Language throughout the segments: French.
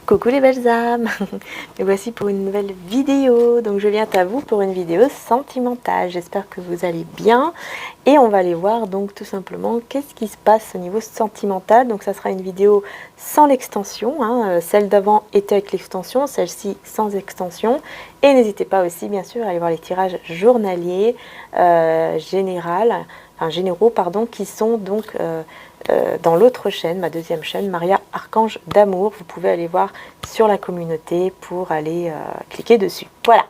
Coucou les belles âmes. Me voici pour une nouvelle vidéo. Donc je viens à vous pour une vidéo sentimentale. J'espère que vous allez bien. Et on va aller voir donc tout simplement qu'est-ce qui se passe au niveau sentimental. Donc ça sera une vidéo sans l'extension. Celle d'avant était avec l'extension, celle-ci sans extension. Et n'hésitez pas aussi bien sûr à aller voir les tirages journaliers généraux pardon, qui sont donc dans l'autre chaîne, ma deuxième chaîne, Maria Archange d'amour. Vous pouvez aller voir sur la communauté pour aller cliquer dessus. Voilà.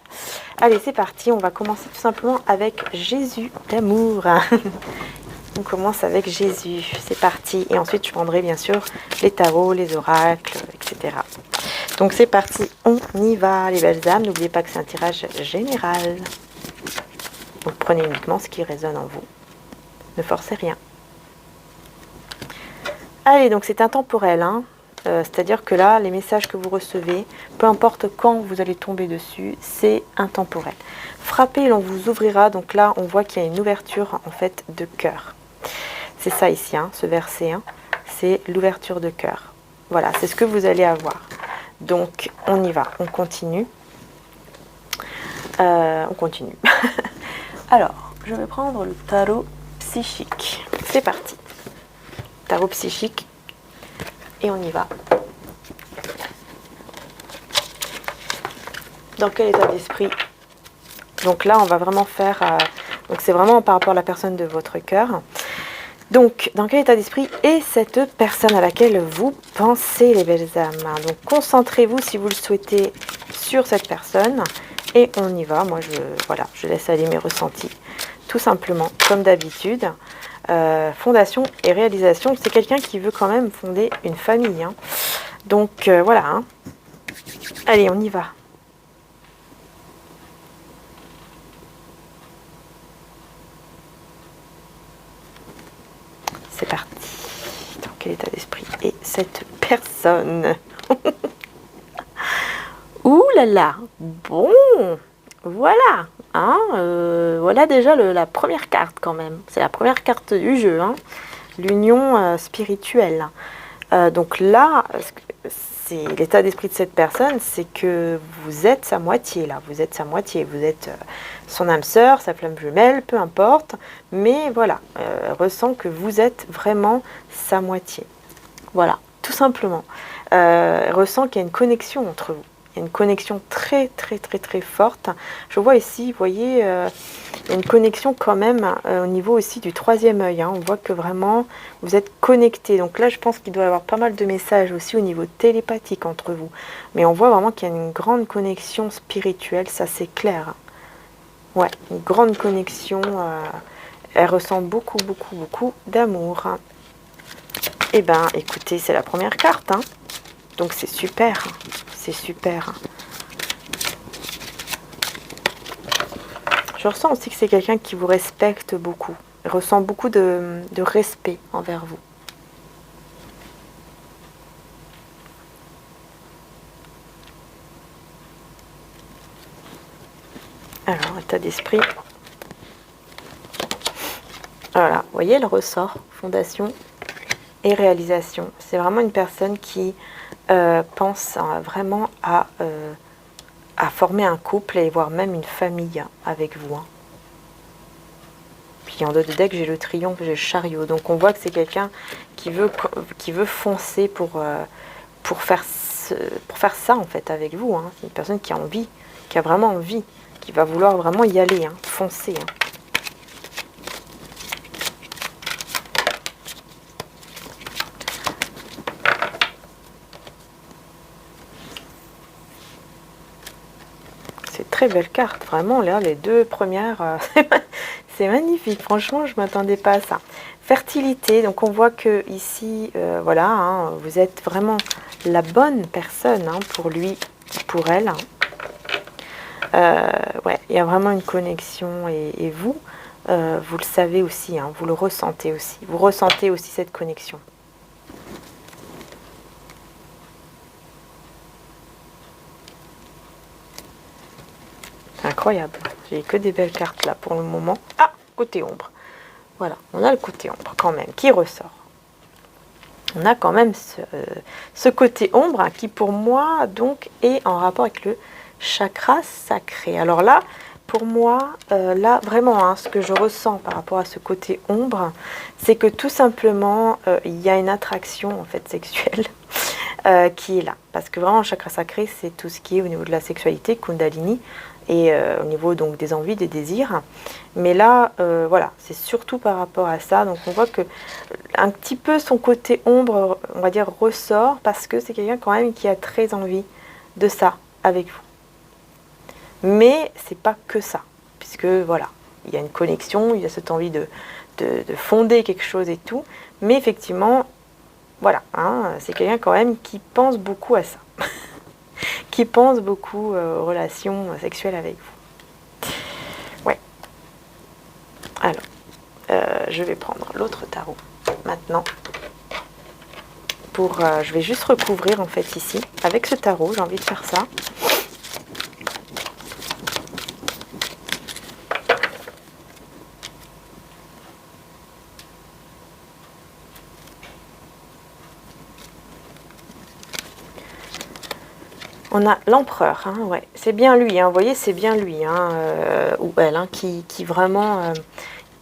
Allez, c'est parti. On va commencer tout simplement avec Jésus d'amour. On commence avec Jésus. C'est parti. Et ensuite, je prendrai bien sûr les tarots, les oracles, etc. Donc, c'est parti. On y va, les belles âmes. N'oubliez pas que c'est un tirage général. Donc, prenez uniquement ce qui résonne en vous. Ne forcez rien. Allez, donc c'est intemporel, c'est-à-dire que là, les messages que vous recevez, peu importe quand vous allez tomber dessus, c'est intemporel. Frappez, l'on vous ouvrira, donc là, on voit qu'il y a une ouverture, en fait, de cœur. C'est ça ici, ce verset, c'est l'ouverture de cœur. Voilà, c'est ce que vous allez avoir. Donc, on y va, on continue. Alors, je vais prendre le tarot psychique. C'est parti. Tarot psychique et on y va. Dans quel état d'esprit? Donc là, on va vraiment faire... donc c'est vraiment par rapport à la personne de votre cœur. Donc, dans quel état d'esprit est cette personne à laquelle vous pensez, les belles âmes? Donc, concentrez-vous, si vous le souhaitez, sur cette personne. Et on y va. Moi, je laisse aller mes ressentis. Tout simplement, comme d'habitude. Fondation et réalisation, c'est quelqu'un qui veut quand même fonder une famille. Donc, voilà. Allez, on y va. C'est parti. Dans quel état d'esprit est cette personne? Ouh là là. Bon, voilà. Voilà déjà la première carte quand même. C'est la première carte du jeu. L'union spirituelle. Donc là, c'est l'état d'esprit de cette personne, c'est que vous êtes sa moitié là. Vous êtes sa moitié. Vous êtes son âme sœur, sa flamme jumelle, peu importe. Mais voilà, elle ressent que vous êtes vraiment sa moitié. Voilà, tout simplement. Elle ressent qu'il y a une connexion entre vous. Il y a une connexion très très très très forte. Je vois ici, vous voyez, il y a une connexion quand même au niveau aussi du troisième œil. On voit que vraiment vous êtes connectés. Donc là, je pense qu'il doit y avoir pas mal de messages aussi au niveau télépathique entre vous. Mais on voit vraiment qu'il y a une grande connexion spirituelle, ça c'est clair. Ouais, une grande connexion. Elle ressent beaucoup beaucoup beaucoup d'amour. Eh bien, écoutez, c'est la première carte. Donc c'est super. C'est super. Je ressens aussi que c'est quelqu'un qui vous respecte beaucoup. Il ressent beaucoup de respect envers vous. Alors, état d'esprit. Voilà, vous voyez le ressort, fondation et réalisation. C'est vraiment une personne qui pense vraiment à former un couple et voire même une famille avec vous. Puis en dos de deck, j'ai le triomphe, j'ai le chariot. Donc on voit que c'est quelqu'un qui veut foncer pour faire ça en fait avec vous. C'est une personne qui a envie, qui a vraiment envie, qui va vouloir vraiment y aller, foncer. Très belle carte, vraiment là les deux premières c'est magnifique, franchement je m'attendais pas à ça. Fertilité, donc on voit que ici voilà, vous êtes vraiment la bonne personne pour lui, pour elle. Ouais, il y a vraiment une connexion et vous vous le savez aussi, vous le ressentez aussi, vous ressentez aussi cette connexion. Incroyable, j'ai que des belles cartes là pour le moment. Ah, côté ombre. Voilà, on a le côté ombre quand même qui ressort. on a quand même ce côté ombre hein, qui pour moi donc est en rapport avec le chakra sacré. Alors là, pour moi, là vraiment, hein, ce que je ressens par rapport à ce côté ombre, c'est que tout simplement, il y a une attraction en fait sexuelle qui est là. Parce que vraiment, le chakra sacré, c'est tout ce qui est au niveau de la sexualité, Kundalini, et au niveau donc des envies, des désirs. Mais là, voilà, c'est surtout par rapport à ça. Donc on voit que un petit peu son côté ombre, on va dire, ressort parce que c'est quelqu'un quand même qui a très envie de ça avec vous. Mais c'est pas que ça, puisque voilà, il y a une connexion, il y a cette envie de fonder quelque chose et tout. Mais effectivement, voilà, hein, c'est quelqu'un quand même qui pense beaucoup à ça. Qui pense beaucoup aux relations sexuelles avec vous. Ouais. Alors, je vais prendre l'autre tarot maintenant. Je vais juste recouvrir en fait ici. Avec ce tarot, j'ai envie de faire ça. On a l'empereur, hein, ouais. C'est bien lui, hein, vous voyez, c'est bien lui, hein, ou elle, hein, qui vraiment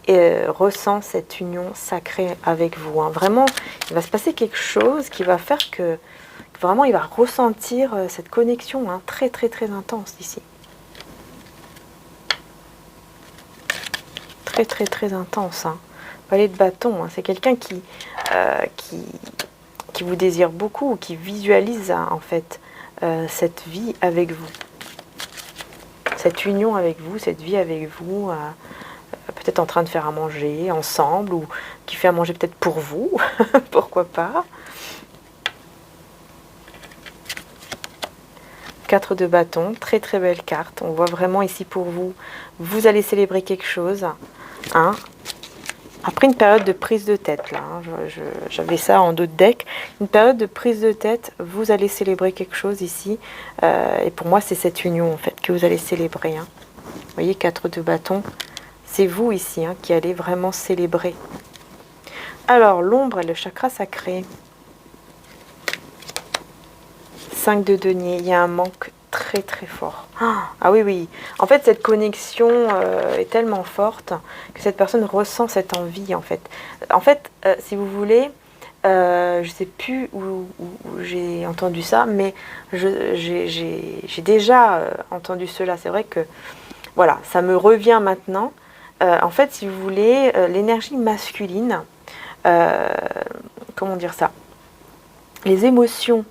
ressent cette union sacrée avec vous. Hein. Vraiment, il va se passer quelque chose qui va faire que vraiment il va ressentir cette connexion hein, très très très intense ici. Très très très intense. Hein. Valet de bâton, hein, c'est quelqu'un qui vous désire beaucoup, ou qui visualise hein, en fait cette vie avec vous. Cette union avec vous, cette vie avec vous, peut-être en train de faire à manger ensemble, ou qui fait à manger peut-être pour vous, pourquoi pas. 4 de bâton, très très belle carte. On voit vraiment ici pour vous, vous allez célébrer quelque chose. Hein. Après une période de prise de tête, là, hein, j'avais ça en dos de deck, une période de prise de tête, vous allez célébrer quelque chose ici, et pour moi c'est cette union en fait que vous allez célébrer. Hein. Vous voyez, 4 de bâton, c'est vous ici hein, qui allez vraiment célébrer. Alors, l'ombre et le chakra sacré. 5 de denier, il y a un manque très très fort. Ah oui, oui. En fait, cette connexion est tellement forte que cette personne ressent cette envie, en fait. En fait, si vous voulez, je ne sais plus où j'ai entendu ça, mais j'ai déjà entendu cela. C'est vrai que, voilà, ça me revient maintenant. En fait, si vous voulez, l'énergie masculine, comment dire ça? Les émotions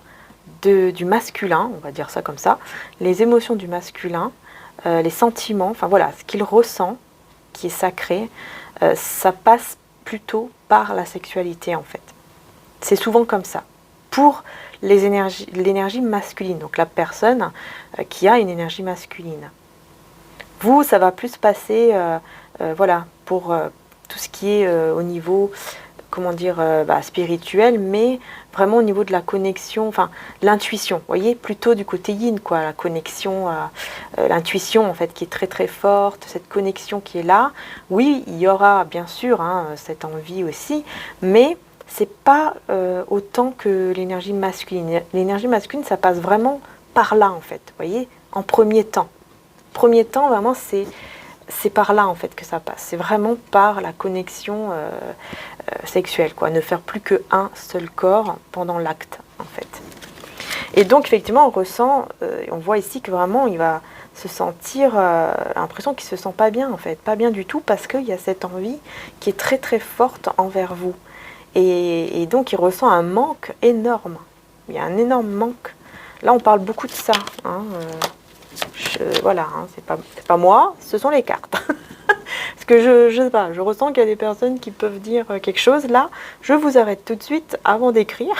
du masculin, on va dire ça comme ça, les émotions du masculin, les sentiments, enfin voilà, ce qu'il ressent, qui est sacré, ça passe plutôt par la sexualité en fait. C'est souvent comme ça. Pour l'énergie masculine, donc la personne qui a une énergie masculine. Vous, ça va plus passer, voilà, pour tout ce qui est au niveau, comment dire, spirituel, mais vraiment au niveau de la connexion, enfin l'intuition, vous voyez, plutôt du côté yin, quoi, la connexion, l'intuition en fait qui est très très forte, cette connexion qui est là. Oui, il y aura bien sûr hein, cette envie aussi, mais c'est pas autant que l'énergie masculine. L'énergie masculine, ça passe vraiment par là en fait, vous voyez, en premier temps. Premier temps, vraiment, c'est par là en fait que ça passe. C'est vraiment par la connexion sexuelle, quoi. Ne faire plus qu'un seul corps pendant l'acte, en fait. Et donc, effectivement, on ressent, on voit ici que vraiment, il va se sentir, l'impression qu'il se sent pas bien, en fait. Pas bien du tout, parce qu'il y a cette envie qui est très, très forte envers vous. Et donc, il ressent un manque énorme. Il y a un énorme manque. Là, on parle beaucoup de ça, hein, voilà, hein, c'est pas moi, ce sont les cartes. Parce que je sais pas, je ressens qu'il y a des personnes qui peuvent dire quelque chose. Là, je vous arrête tout de suite avant d'écrire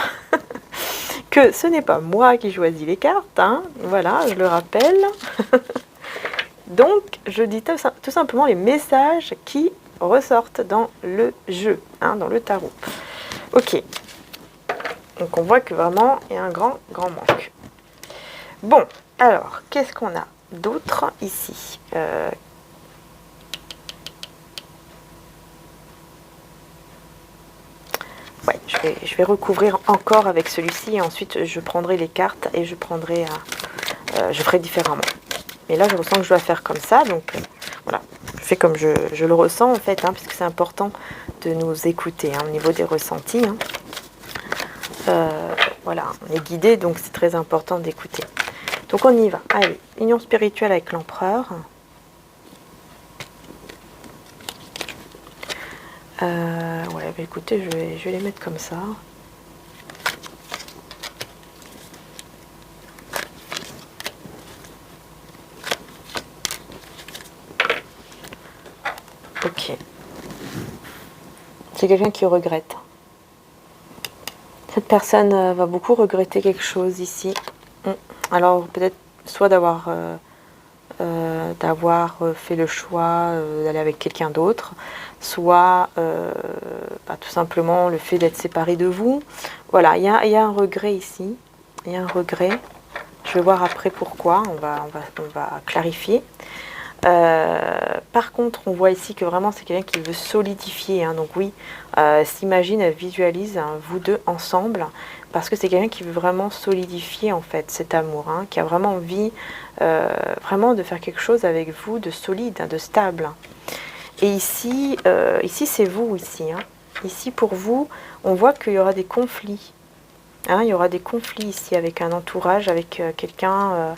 que ce n'est pas moi qui choisis les cartes. Hein, voilà, je le rappelle. Donc, je dis tout simplement les messages qui ressortent dans le jeu, hein, dans le tarot. Ok. Donc, on voit que vraiment, il y a un grand manque. Bon, alors, qu'est-ce qu'on a d'autre ici? ouais, je vais recouvrir encore avec celui-ci et ensuite je prendrai les cartes et je ferai différemment. Mais là, je ressens que je dois faire comme ça, donc voilà, je fais comme je le ressens en fait, hein, puisque c'est important de nous écouter, hein, au niveau des ressentis. Hein. Voilà, on est guidé, donc c'est très important d'écouter. Donc on y va. Allez, union spirituelle avec l'empereur. Ouais, bah écoutez, je vais les mettre comme ça. Ok. C'est quelqu'un qui regrette. Cette personne va beaucoup regretter quelque chose ici. Alors peut-être soit d'avoir fait le choix d'aller avec quelqu'un d'autre, soit tout simplement le fait d'être séparé de vous. Voilà, il y a un regret ici. Il y a un regret. Je vais voir après pourquoi. On va clarifier. Par contre, on voit ici que vraiment c'est quelqu'un qui veut solidifier, hein, donc oui, s'imagine, elle visualise, hein, vous deux ensemble, parce que c'est quelqu'un qui veut vraiment solidifier en fait cet amour, hein, qui a vraiment envie vraiment de faire quelque chose avec vous de solide, hein, de stable. Et ici, c'est vous ici, hein. Ici pour vous, on voit qu'il y aura des conflits. Hein, il y aura des conflits ici avec un entourage, avec quelqu'un,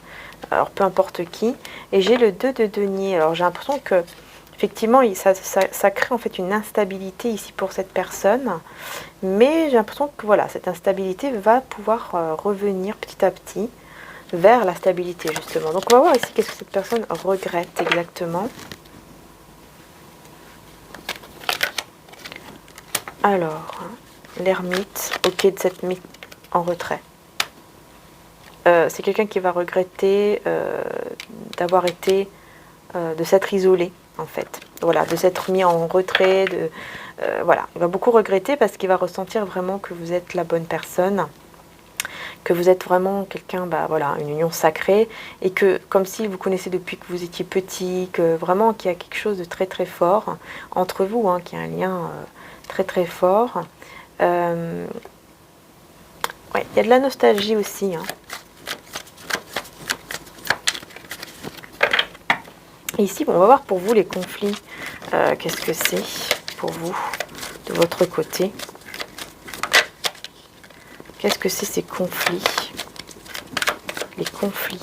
alors peu importe qui. Et j'ai le 2 de denier. Alors j'ai l'impression que effectivement ça crée en fait une instabilité ici pour cette personne. Mais j'ai l'impression que voilà, cette instabilité va pouvoir revenir petit à petit vers la stabilité justement. Donc on va voir ici qu'est-ce que cette personne regrette exactement. Alors, hein, l'ermite, ok de cette mythe en retrait. C'est quelqu'un qui va regretter d'avoir été, de s'être isolé en fait. Voilà, de s'être mis en retrait. Voilà, il va beaucoup regretter parce qu'il va ressentir vraiment que vous êtes la bonne personne, que vous êtes vraiment quelqu'un, voilà, une union sacrée, et que comme si vous connaissez depuis que vous étiez petit, que vraiment qu'il y a quelque chose de très très fort entre vous, hein, qu'il y a un lien très très fort. Ouais, il y a de la nostalgie aussi. Hein. Et ici, bon, on va voir pour vous les conflits. Qu'est-ce que c'est pour vous, de votre côté? Qu'est-ce que c'est ces conflits? Les conflits.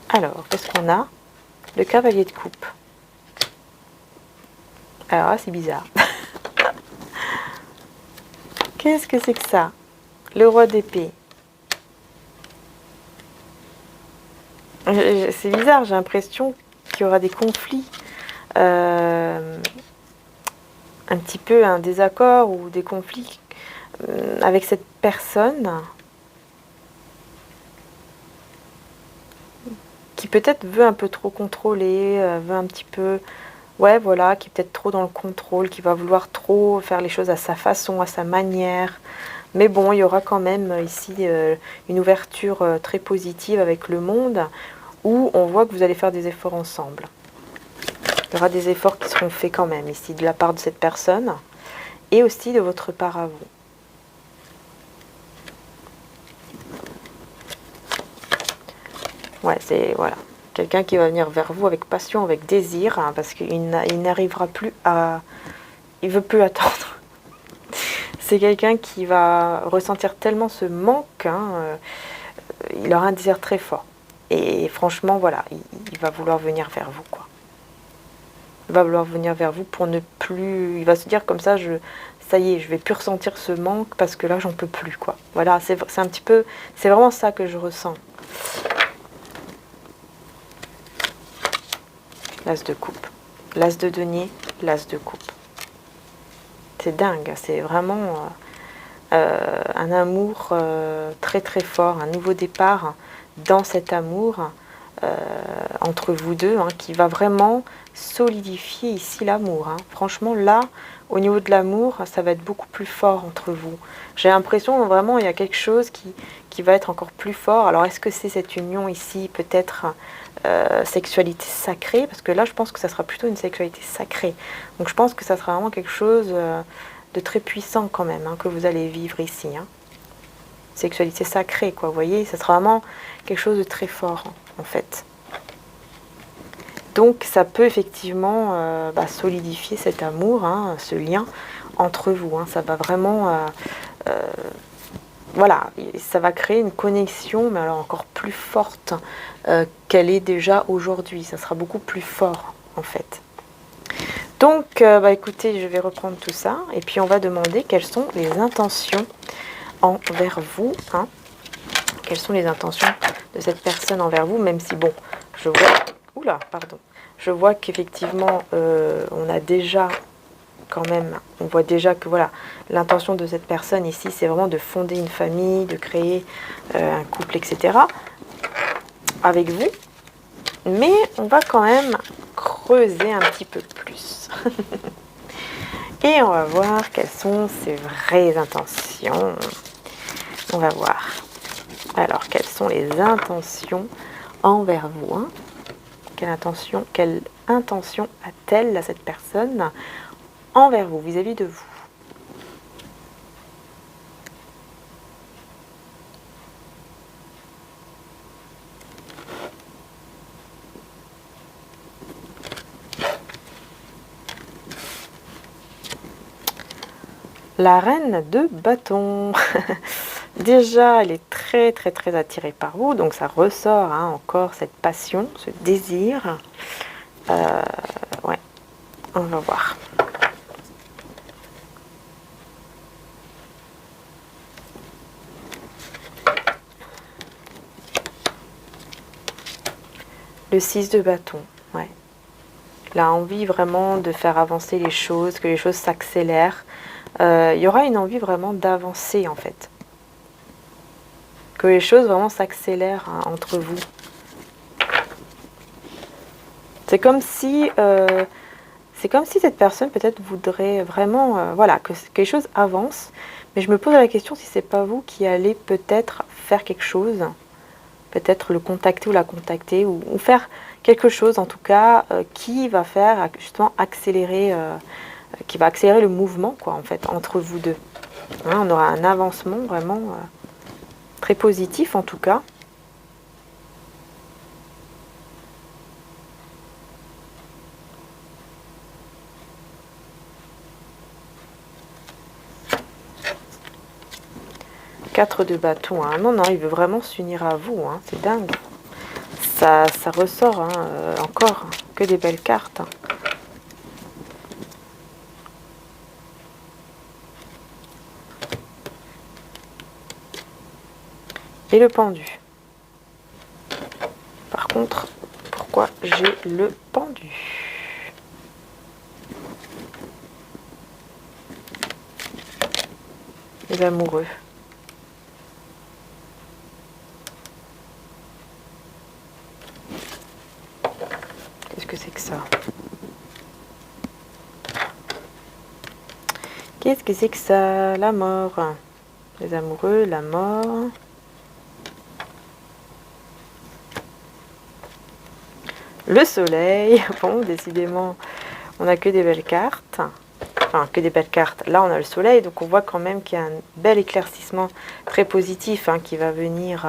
Alors, qu'est-ce qu'on a? Le cavalier de coupe. Alors là, c'est bizarre. Qu'est-ce que c'est que ça? Le roi d'épée. C'est bizarre, j'ai l'impression qu'il y aura des conflits. Un petit peu un désaccord ou des conflits avec cette personne qui peut-être veut un peu trop contrôler, veut un petit peu... Ouais, voilà, qui est peut-être trop dans le contrôle, qui va vouloir trop faire les choses à sa façon, à sa manière. Mais bon, il y aura quand même ici une ouverture très positive avec le monde, où on voit que vous allez faire des efforts ensemble. Il y aura des efforts qui seront faits quand même ici, de la part de cette personne, et aussi de votre part à vous. Ouais, c'est... Voilà. Quelqu'un qui va venir vers vous avec passion, avec désir, hein, parce qu'il n'arrivera plus à... Il veut plus attendre. C'est quelqu'un qui va ressentir tellement ce manque, hein, il aura un désir très fort. Et franchement, voilà, il va vouloir venir vers vous, quoi. Il va vouloir venir vers vous pour ne plus... Il va se dire comme ça, ça y est, je vais plus ressentir ce manque parce que là, j'en peux plus, quoi. Voilà, c'est un petit peu... C'est vraiment ça que je ressens. L'as de coupe, l'as de denier, l'as de coupe. C'est dingue, c'est vraiment un amour très très fort, un nouveau départ dans cet amour entre vous deux, hein, qui va vraiment solidifier ici l'amour. Hein. Franchement, là, au niveau de l'amour, ça va être beaucoup plus fort entre vous. J'ai l'impression vraiment il y a quelque chose qui va être encore plus fort. Alors est-ce que c'est cette union ici, peut-être sexualité sacrée? Parce que là je pense que ça sera plutôt une sexualité sacrée. Donc je pense que ça sera vraiment quelque chose de très puissant quand même, hein, que vous allez vivre ici. Hein. Sexualité sacrée, quoi, vous voyez, ça sera vraiment quelque chose de très fort, en fait. Donc, ça peut effectivement solidifier cet amour, hein, ce lien entre vous. Hein, ça va vraiment, voilà, ça va créer une connexion, mais alors encore plus forte qu'elle est déjà aujourd'hui. Ça sera beaucoup plus fort, en fait. Donc, écoutez, je vais reprendre tout ça, et puis on va demander quelles sont les intentions envers vous, hein. Quelles sont les intentions de cette personne envers vous, même si bon, je vois, oula, pardon, je vois qu'effectivement on a déjà quand même, on voit déjà que voilà, l'intention de cette personne ici, c'est vraiment de fonder une famille, de créer un couple, etc. avec vous, mais on va quand même creuser un petit peu plus. Et on va voir quelles sont ses vraies intentions. On va voir. Alors, quelles sont les intentions envers vous, hein? Quelle intention a-t-elle à cette personne envers vous, vis-à-vis de vous? La reine de bâton. Déjà, elle est très très très attirée par vous, donc ça ressort hein, encore cette passion, ce désir. Ouais, on va voir. Le 6 de bâton, ouais. Elle a envie vraiment de faire avancer les choses, que les choses s'accélèrent. Il y aura une envie vraiment d'avancer en fait. Que les choses vraiment s'accélèrent hein, entre vous. C'est comme si cette personne peut-être voudrait vraiment voilà, que les choses avancent. Mais je me pose la question si c'est pas vous qui allez peut-être faire quelque chose. Peut-être le contacter ou la contacter. Ou faire quelque chose en tout cas qui va faire justement accélérer... qui va accélérer le mouvement quoi en fait entre vous deux. Hein, on aura un avancement vraiment très positif en tout cas. Quatre de bâton. Hein. Non, non, il veut vraiment s'unir à vous. Hein. C'est dingue. Ça ressort hein, encore que des belles cartes. Hein. Et le pendu. Par contre, pourquoi j'ai le pendu? Les amoureux. Qu'est-ce que c'est que ça? Qu'est-ce que c'est que ça? La mort. Les amoureux, la mort. Le soleil. Bon, décidément, on n'a que des belles cartes. Enfin, que des belles cartes. Là, on a le soleil, donc on voit quand même qu'il y a un bel éclaircissement très positif hein, qui va venir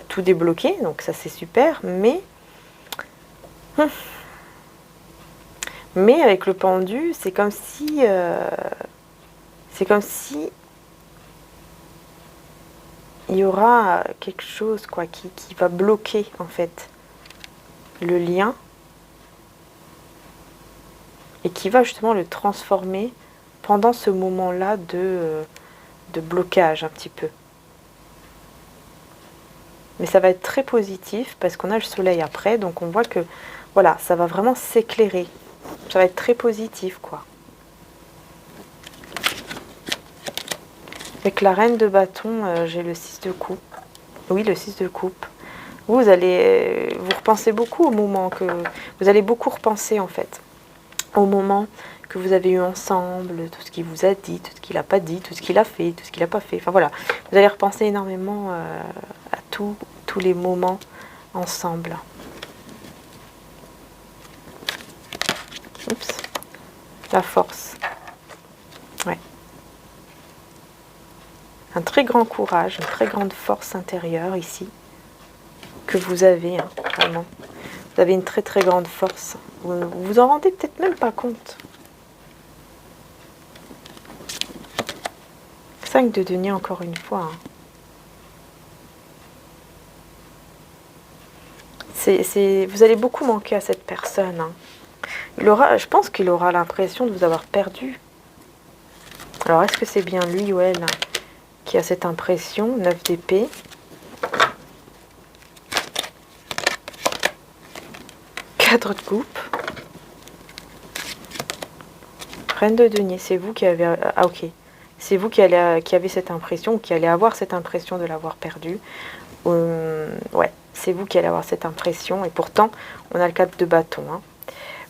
tout débloquer. Donc ça, c'est super. Mais avec le pendu, c'est comme si... il y aura quelque chose quoi, qui va bloquer, en fait, le lien. Et qui va justement le transformer pendant ce moment-là de blocage un petit peu. Mais ça va être très positif parce qu'on a le soleil après. Donc on voit que voilà, ça va vraiment s'éclairer. Ça va être très positif quoi. Avec la reine de bâton, j'ai le 6 de coupe. Oui, le 6 de coupe. Vous repensez beaucoup au moment que... Vous allez beaucoup repenser en fait. au moment que vous avez eu ensemble, tout ce qu'il vous a dit, tout ce qu'il n'a pas dit, tout ce qu'il a fait, tout ce qu'il n'a pas fait. Enfin voilà, vous allez repenser énormément à tous les moments ensemble. Oups. La force. Ouais. Un très grand courage, une très grande force intérieure ici, que vous avez, hein, vraiment. Vous avez une très très grande force. Vous vous en rendez peut-être même pas compte. 5 de denier encore une fois. Hein. Vous allez beaucoup manquer à cette personne. Hein. Je pense qu'il aura l'impression de vous avoir perdu. Alors, est-ce que c'est bien lui ou elle qui a cette impression? 9 d'épée. De coupe. Reine de denier, c'est vous qui avez... Ah ok. C'est vous qui avez cette impression, ou qui allez avoir cette impression de l'avoir perdu. Ouais, c'est vous qui allez avoir cette impression. Et pourtant, on a le 4 de bâton. Hein.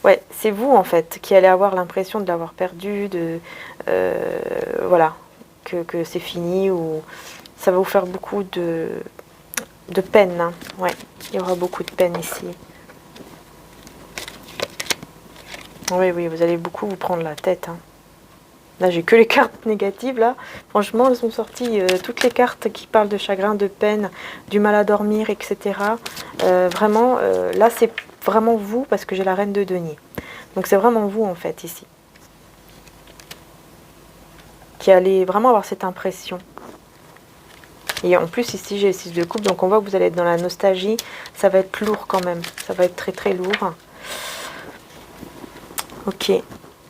Ouais, c'est vous en fait qui allez avoir l'impression de l'avoir perdu, voilà, que c'est fini, ou ça va vous faire beaucoup de peine. Hein. Ouais, il y aura beaucoup de peine ici. Oui, oui, vous allez beaucoup vous prendre la tête. Hein. Là, j'ai que les cartes négatives, là. Franchement, elles sont sorties toutes les cartes qui parlent de chagrin, de peine, du mal à dormir, etc. Vraiment, là, c'est vraiment vous, parce que j'ai la reine de denier. Donc, c'est vraiment vous, en fait, ici. Qui allez vraiment avoir cette impression. Et en plus, ici, j'ai le 6 de coupe. Donc, on voit que vous allez être dans la nostalgie. Ça va être lourd, quand même. Ça va être très, très lourd. Ok.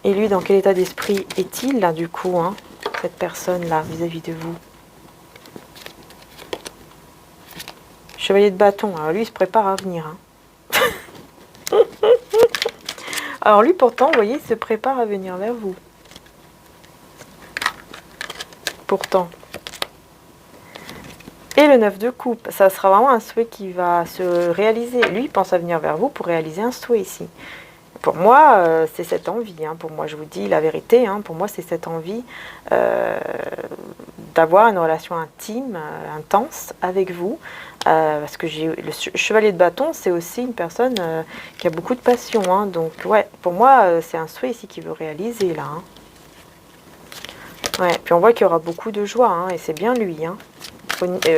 Et lui, dans quel état d'esprit est-il, là, du coup, hein, cette personne-là, vis-à-vis de vous? Chevalier de bâton. Alors, lui, il se prépare à venir. Hein. Alors, lui, pourtant, vous voyez, il se prépare à venir vers vous. Pourtant. Et le 9 de coupe. Ça sera vraiment un souhait qui va se réaliser. Lui, il pense à venir vers vous pour réaliser un souhait ici. Pour moi, c'est cette envie. Hein. Pour moi, je vous dis la vérité. Hein. Pour moi, c'est cette envie d'avoir une relation intime, intense avec vous. Parce que le chevalier de bâton, c'est aussi une personne qui a beaucoup de passion. Hein. Donc, ouais, pour moi, c'est un souhait ici qu'il veut réaliser, là. Hein. Ouais, puis on voit qu'il y aura beaucoup de joie. Hein, et c'est bien lui. Hein.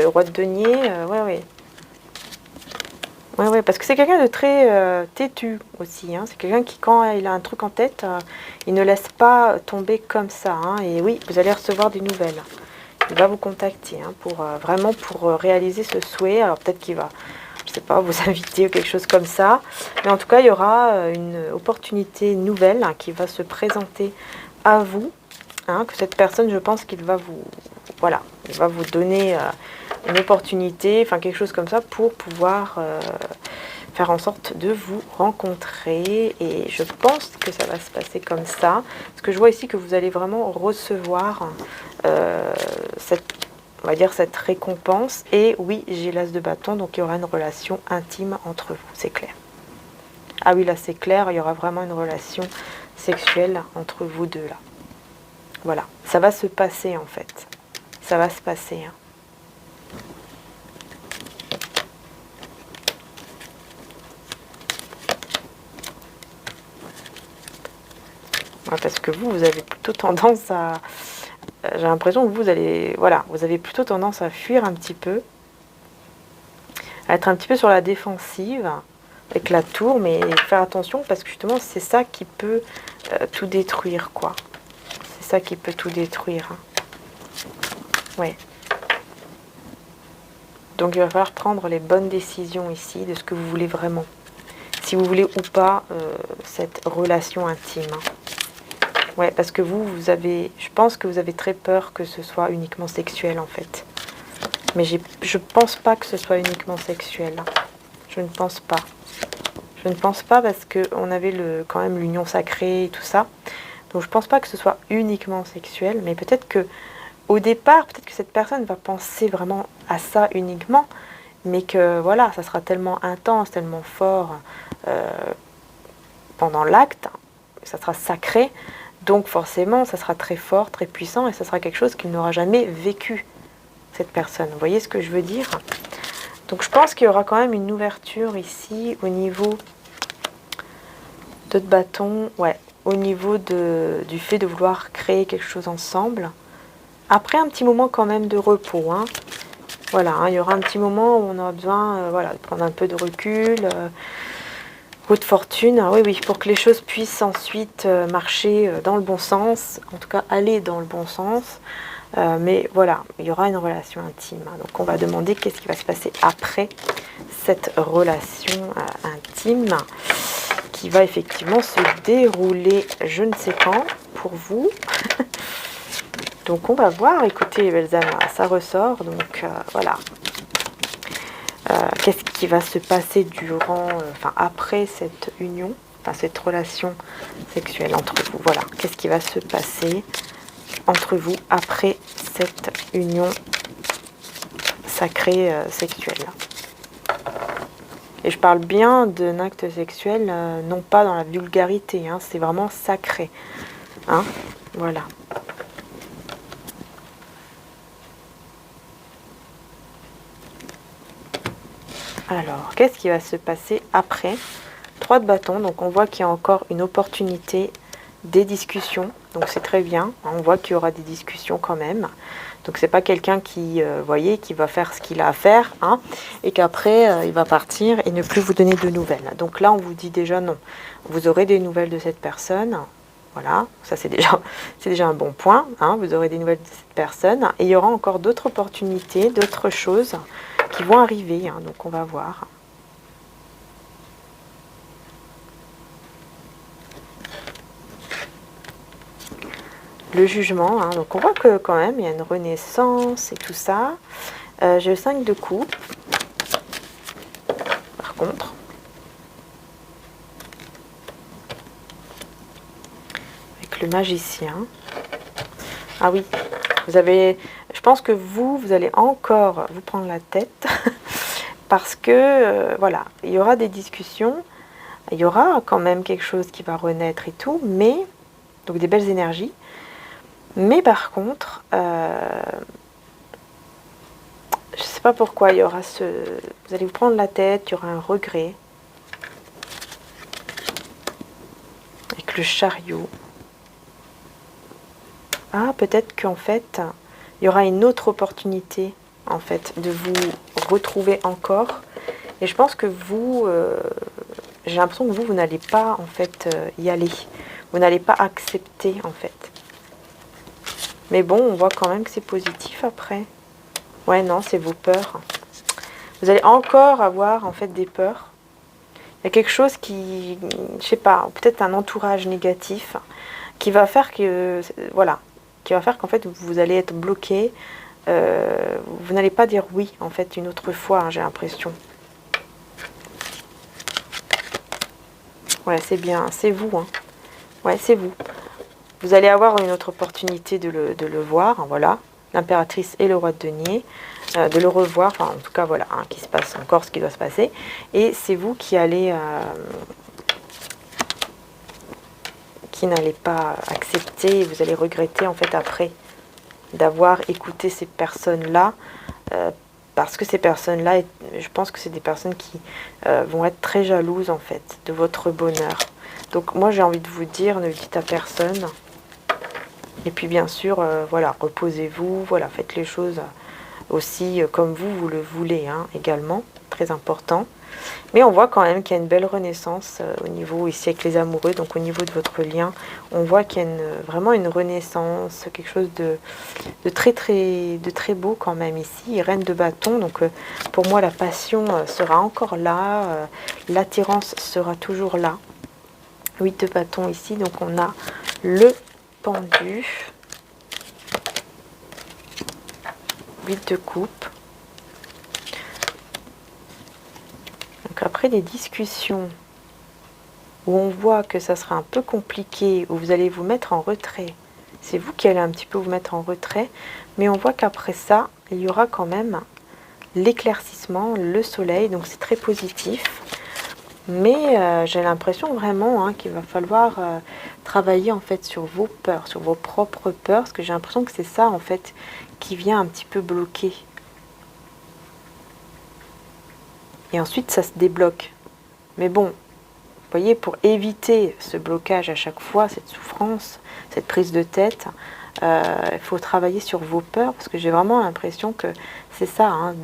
Roi de denier, ouais, ouais. Ouais, ouais, parce que c'est quelqu'un de très têtu aussi. Hein. C'est quelqu'un qui, quand il a un truc en tête, il ne laisse pas tomber comme ça. Hein. Et oui, vous allez recevoir des nouvelles. Il va vous contacter hein, vraiment pour réaliser ce souhait. Alors peut-être qu'il va, je sais pas, vous inviter ou quelque chose comme ça. Mais en tout cas, il y aura une opportunité nouvelle hein, qui va se présenter à vous. Hein, que cette personne, je pense qu'il va vous... Voilà, il va vous donner une opportunité, enfin quelque chose comme ça, pour pouvoir faire en sorte de vous rencontrer. Et je pense que ça va se passer comme ça. Parce que je vois ici que vous allez vraiment recevoir on va dire cette récompense. Et oui, j'ai l'as de bâton, donc il y aura une relation intime entre vous, c'est clair. Ah oui, là c'est clair, il y aura vraiment une relation sexuelle entre vous deux là. Voilà, ça va se passer en fait. Ça va se passer. Hein. Ouais, parce que vous avez plutôt tendance à... J'ai l'impression que vous allez... Voilà, vous avez plutôt tendance à fuir un petit peu. À être un petit peu sur la défensive avec la tour, mais faire attention parce que justement c'est ça qui peut tout détruire, quoi. C'est ça qui peut tout détruire. Hein. Ouais. Donc il va falloir prendre les bonnes décisions ici de ce que vous voulez vraiment. Si vous voulez ou pas cette relation intime. Hein. Ouais, parce que vous avez... Je pense que vous avez très peur que ce soit uniquement sexuel en fait. Mais je pense pas que ce soit uniquement sexuel. Hein. Je ne pense pas. Je ne pense pas parce qu'on avait quand même l'union sacrée et tout ça. Donc je pense pas que ce soit uniquement sexuel. Mais peut-être que au départ, peut-être que cette personne va penser vraiment à ça uniquement, mais que voilà, ça sera tellement intense, tellement fort pendant l'acte, ça sera sacré, donc forcément ça sera très fort, très puissant, et ça sera quelque chose qu'il n'aura jamais vécu, cette personne. Vous voyez ce que je veux dire? Donc je pense qu'il y aura quand même une ouverture ici au niveau de bâton, ouais, au niveau du fait de vouloir créer quelque chose ensemble. Après un petit moment quand même de repos, hein. Voilà, hein, il y aura un petit moment où on aura besoin voilà, de prendre un peu de recul, roue de fortune, oui, oui, pour que les choses puissent ensuite marcher dans le bon sens, en tout cas aller dans le bon sens. Mais voilà, il y aura une relation intime. Hein. Donc on va demander qu'est-ce qui va se passer après cette relation intime qui va effectivement se dérouler je ne sais quand pour vous. Donc on va voir, écoutez les belles âmes, ça ressort, donc voilà. Qu'est-ce qui va se passer durant, après cette union, cette relation sexuelle entre vous, voilà. Qu'est-ce qui va se passer entre vous après cette union sacrée sexuelle. Et je parle bien d'un acte sexuel, non pas dans la vulgarité, hein, c'est vraiment sacré. Hein, voilà. Alors, qu'est-ce qui va se passer après? 3 de bâton, donc on voit qu'il y a encore une opportunité, des discussions, donc c'est très bien, on voit qu'il y aura des discussions quand même, donc c'est pas quelqu'un qui, voyez, qui va faire ce qu'il a à faire, hein, et qu'après il va partir et ne plus vous donner de nouvelles. Donc là on vous dit déjà non, vous aurez des nouvelles de cette personne, voilà, ça c'est déjà un bon point, hein, vous aurez des nouvelles de cette personne, et il y aura encore d'autres opportunités, d'autres choses qui vont arriver, hein, donc on va voir. Le jugement, hein, donc on voit que quand même il y a une renaissance et tout ça. J'ai le 5 de coupe, par contre. Avec le magicien. Ah oui, vous avez, je pense que vous allez encore vous prendre la tête parce que, voilà, il y aura des discussions, il y aura quand même quelque chose qui va renaître et tout, mais, donc des belles énergies. Mais par contre, je ne sais pas pourquoi il y aura vous allez vous prendre la tête, il y aura un regret. Avec le chariot. Ah, peut-être qu'en fait, il y aura une autre opportunité, en fait, de vous retrouver encore. Et je pense que vous, j'ai l'impression que vous n'allez pas, en fait, y aller. Vous n'allez pas accepter, en fait. Mais bon, on voit quand même que c'est positif après. Ouais, non, c'est vos peurs. Vous allez encore avoir, en fait, des peurs. Il y a quelque chose qui, je sais pas, peut-être un entourage négatif qui va faire que, voilà, qui va faire qu'en fait, vous allez être bloqué. Vous n'allez pas dire oui, en fait, une autre fois, hein, j'ai l'impression. Ouais, c'est bien, c'est vous, hein. Ouais, c'est vous. Vous allez avoir une autre opportunité de le voir, hein, voilà, l'impératrice et le roi de denier, de le revoir, enfin en tout cas voilà, hein, qu'il se passe encore ce qui doit se passer, et c'est vous qui allez, qui n'allez pas accepter, vous allez regretter en fait après d'avoir écouté ces personnes-là, parce que ces personnes-là, je pense que c'est des personnes qui vont être très jalouses en fait de votre bonheur. Donc moi j'ai envie de vous dire, ne le dites à personne. Et puis bien sûr, voilà, reposez-vous, voilà, faites les choses aussi comme vous le voulez, hein, également, très important. Mais on voit quand même qu'il y a une belle renaissance au niveau, ici avec les amoureux, donc au niveau de votre lien, on voit qu'il y a vraiment une renaissance, quelque chose de très beau quand même ici, reine de bâton, donc pour moi la passion sera encore là, l'attirance sera toujours là. 8 de bâton ici, donc on a le pendu, 8 de coupe. Donc après des discussions où on voit que ça sera un peu compliqué, où vous allez vous mettre en retrait, c'est vous qui allez un petit peu vous mettre en retrait, mais on voit qu'après ça, il y aura quand même l'éclaircissement, le soleil, donc c'est très positif. Mais j'ai l'impression vraiment qu'il va falloir travailler en fait sur vos peurs, sur vos propres peurs, parce que j'ai l'impression que c'est ça en fait qui vient un petit peu bloquer. Et ensuite ça se débloque. Mais bon, vous voyez, pour éviter ce blocage à chaque fois, cette souffrance, cette prise de tête, il faut travailler sur vos peurs, parce que j'ai vraiment l'impression que c'est ça, hein,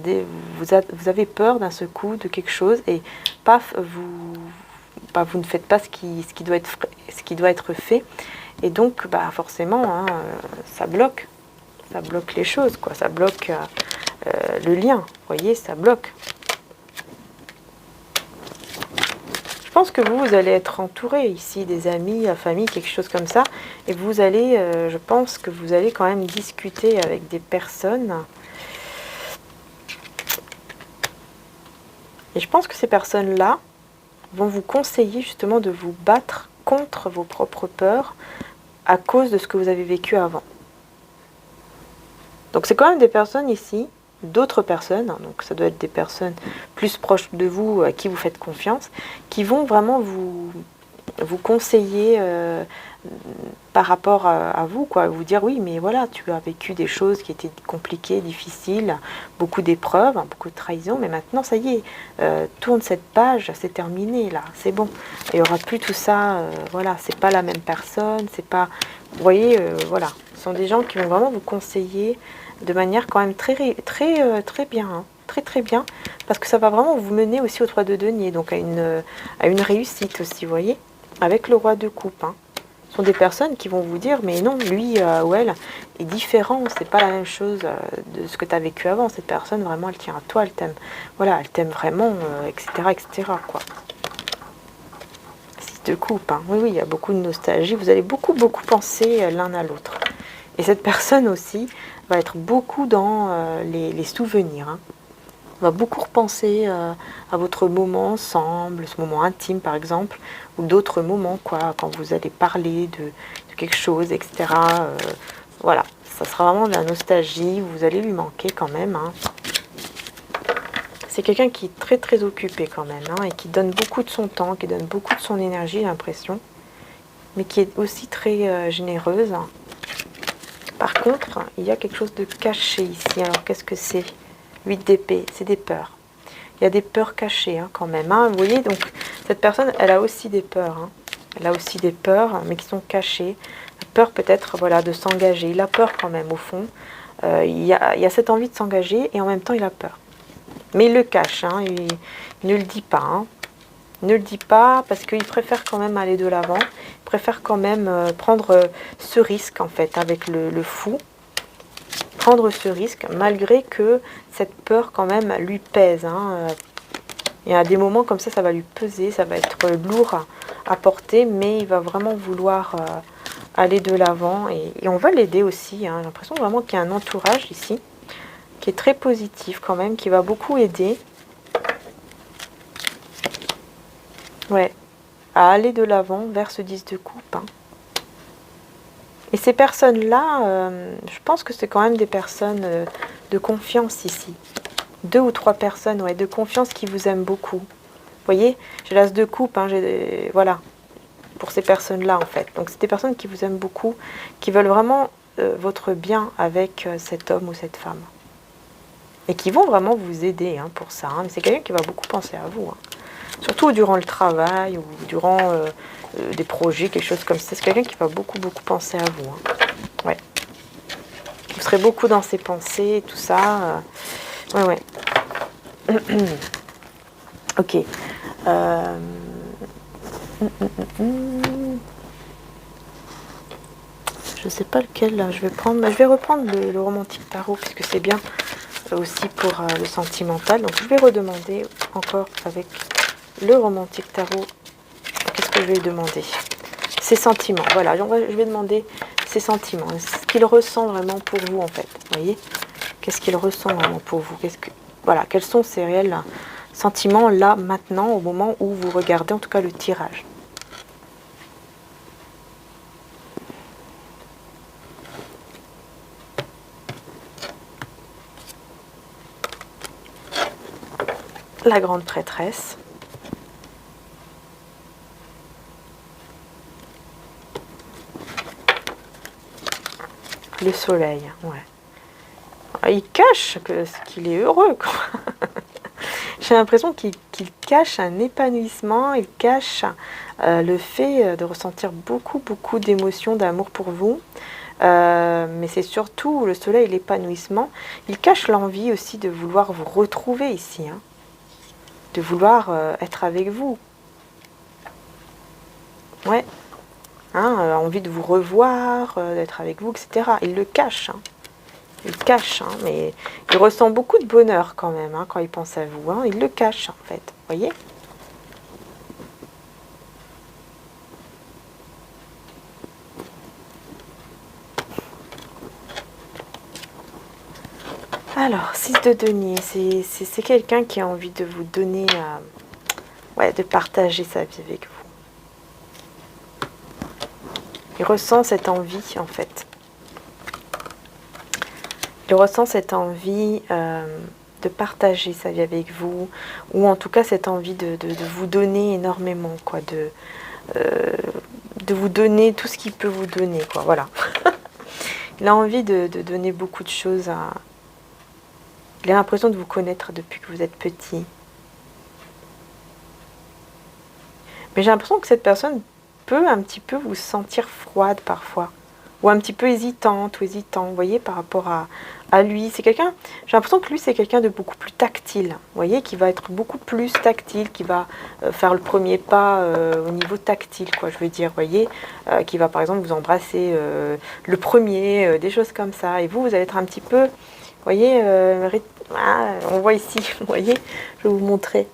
vous avez peur d'un seul coup de quelque chose, et paf, vous ne faites pas ce qui doit être fait, et donc forcément, hein, ça bloque les choses, quoi, ça bloque le lien, vous voyez, ça bloque. Je pense que vous allez être entouré ici des amis, la famille, quelque chose comme ça. Et vous allez, je pense que vous allez quand même discuter avec des personnes. Et je pense que ces personnes-là vont vous conseiller justement de vous battre contre vos propres peurs à cause de ce que vous avez vécu avant. Donc c'est quand même des personnes ici, d'autres personnes, hein, donc ça doit être des personnes plus proches de vous, à qui vous faites confiance, qui vont vraiment vous conseiller par rapport à vous, quoi, vous dire oui, mais voilà, tu as vécu des choses qui étaient compliquées, difficiles, beaucoup d'épreuves, hein, beaucoup de trahisons, mais maintenant ça y est, tourne cette page, c'est terminé là, c'est bon, il n'y aura plus tout ça, voilà, c'est pas la même personne, c'est pas, vous voyez, voilà, ce sont des gens qui vont vraiment vous conseiller de manière quand même très bien, hein, très bien, parce que ça va vraiment vous mener aussi au 3 de denier, donc à une réussite aussi, vous voyez, avec le roi de coupe, hein. Ce sont des personnes qui vont vous dire, mais non, lui ou elle est différent, c'est pas la même chose de ce que tu as vécu avant, cette personne vraiment elle tient à toi, elle t'aime, voilà, elle t'aime vraiment, etc., quoi. 6 de coupe, hein. Oui, il y a beaucoup de nostalgie, vous allez beaucoup penser l'un à l'autre. Et cette personne aussi va être beaucoup dans les souvenirs, hein. On va beaucoup repenser à votre moment ensemble, ce moment intime par exemple, ou d'autres moments, quoi, quand vous allez parler de quelque chose, etc. Voilà, ça sera vraiment de la nostalgie, vous allez lui manquer quand même, hein. C'est quelqu'un qui est très occupé quand même, hein, et qui donne beaucoup de son temps, qui donne beaucoup de son énergie, j'ai l'impression, mais qui est aussi très généreuse. Par contre, il y a quelque chose de caché ici. Alors, qu'est-ce que c'est? 8 d'épée, c'est des peurs. Il y a des peurs cachées, hein, quand même, hein. Vous voyez, donc, cette personne, elle a aussi des peurs, hein. Elle a aussi des peurs, mais qui sont cachées. La peur peut-être, voilà, de s'engager. Il a peur quand même, au fond. Il y a cette envie de s'engager, et en même temps, il a peur. Mais il le cache, hein, il ne le dit pas, hein. Il ne le dit pas parce qu'il préfère quand même aller de l'avant. Il préfère quand même prendre ce risque, en fait, avec le fou. Prendre ce risque, malgré que cette peur, quand même, lui pèse, hein. Il y a des moments comme ça va lui peser, ça va être lourd à porter, mais il va vraiment vouloir aller de l'avant. Et on va l'aider aussi, hein. J'ai l'impression vraiment qu'il y a un entourage ici, qui est très positif quand même, qui va beaucoup aider. Ouais, à aller de l'avant vers ce 10 de coupe, hein. Et ces personnes-là, je pense que c'est quand même des personnes de confiance ici. 2 ou 3 personnes, ouais, de confiance qui vous aiment beaucoup. Vous voyez, j'ai l'as de coupe, hein, voilà, pour ces personnes-là en fait. Donc c'est des personnes qui vous aiment beaucoup, qui veulent vraiment votre bien avec cet homme ou cette femme. Et qui vont vraiment vous aider, hein, pour ça, hein. Mais c'est quelqu'un qui va beaucoup penser à vous, hein. Surtout durant le travail ou durant des projets, quelque chose comme ça. C'est quelqu'un qui va beaucoup penser à vous, hein. Ouais. Vous serez beaucoup dans ses pensées, tout ça. Ouais. Ok. Je sais pas lequel là, je vais prendre. Je vais reprendre le romantique tarot puisque c'est bien aussi pour le sentimental. Donc je vais redemander encore avec le romantique tarot. Qu'est-ce que je vais lui demander? Ses sentiments. Voilà, je vais demander ses sentiments. Ce qu'il ressent vraiment pour vous en fait. Vous voyez? Qu'est-ce qu'il ressent vraiment pour vous? Voilà, quels sont ses réels sentiments là, maintenant, au moment où vous regardez en tout cas le tirage? La grande prêtresse. Le soleil, ouais. Il cache qu'il est heureux, quoi. J'ai l'impression qu'il cache un épanouissement, il cache le fait de ressentir beaucoup d'émotions, d'amour pour vous. Mais c'est surtout le soleil et l'épanouissement. Il cache l'envie aussi de vouloir vous retrouver ici, hein, de vouloir être avec vous. Ouais, hein, envie de vous revoir, d'être avec vous, etc. Il le cache, hein. Il cache, hein, mais il ressent beaucoup de bonheur quand même, hein, quand il pense à vous. Hein. Il le cache en fait, vous voyez? Alors, 6 de denier, c'est quelqu'un qui a envie de vous donner, ouais, de partager sa vie avec vous. Il ressent cette envie en fait. Il ressent cette envie de partager sa vie avec vous, ou en tout cas cette envie de vous donner énormément, quoi, de vous donner tout ce qu'il peut vous donner, quoi, voilà. Il a envie de donner beaucoup de choses à... Il a l'impression de vous connaître depuis que vous êtes petit. Mais j'ai l'impression que cette personne peut un petit peu vous sentir froide parfois, ou un petit peu hésitante ou hésitant, vous voyez, par rapport à lui. C'est quelqu'un, j'ai l'impression que lui, c'est quelqu'un de beaucoup plus tactile, vous voyez, qui va être beaucoup plus tactile, qui va faire le premier pas au niveau tactile, quoi, je veux dire, vous voyez, qui va par exemple vous embrasser le premier, des choses comme ça. Et vous allez être un petit peu, vous voyez, on voit ici, vous voyez, je vais vous montrer.